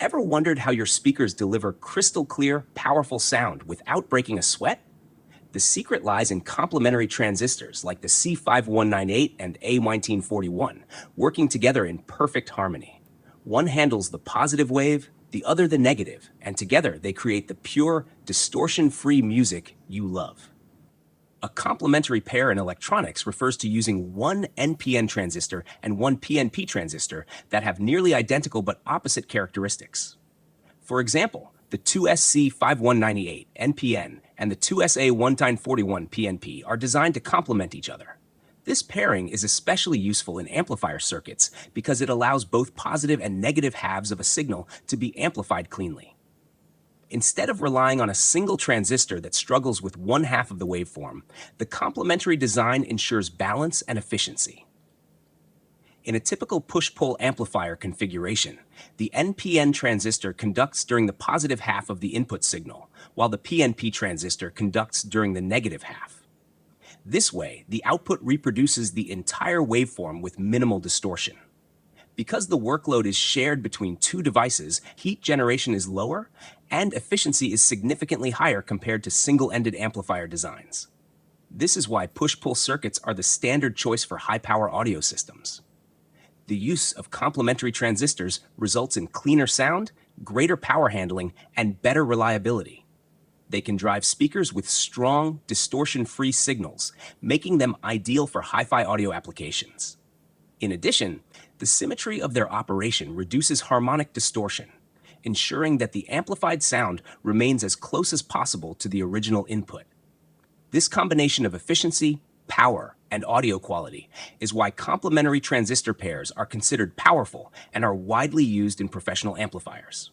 Ever wondered how your speakers deliver crystal clear, powerful sound without breaking a sweat? The secret lies in complementary transistors like the C5198 and A1941, working together in perfect harmony. One handles the positive wave, the other the negative, and together they create the pure, distortion-free music you love. A complementary pair in electronics refers to using one NPN transistor and one PNP transistor that have nearly identical but opposite characteristics. For example, the 2SC5198 NPN and the 2SA1941 PNP are designed to complement each other. This pairing is especially useful in amplifier circuits because it allows both positive and negative halves of a signal to be amplified cleanly. Instead of relying on a single transistor that struggles with one half of the waveform, the complementary design ensures balance and efficiency. In a typical push-pull amplifier configuration, the NPN transistor conducts during the positive half of the input signal, while the PNP transistor conducts during the negative half. This way, the output reproduces the entire waveform with minimal distortion. Because the workload is shared between two devices, heat generation is lower, and efficiency is significantly higher compared to single-ended amplifier designs. This is why push-pull circuits are the standard choice for high-power audio systems. The use of complementary transistors results in cleaner sound, greater power handling, and better reliability. They can drive speakers with strong, distortion-free signals, making them ideal for hi-fi audio applications. In addition, the symmetry of their operation reduces harmonic distortion, ensuring that the amplified sound remains as close as possible to the original input. This combination of efficiency, power, and audio quality is why complementary transistor pairs are considered powerful and are widely used in professional amplifiers.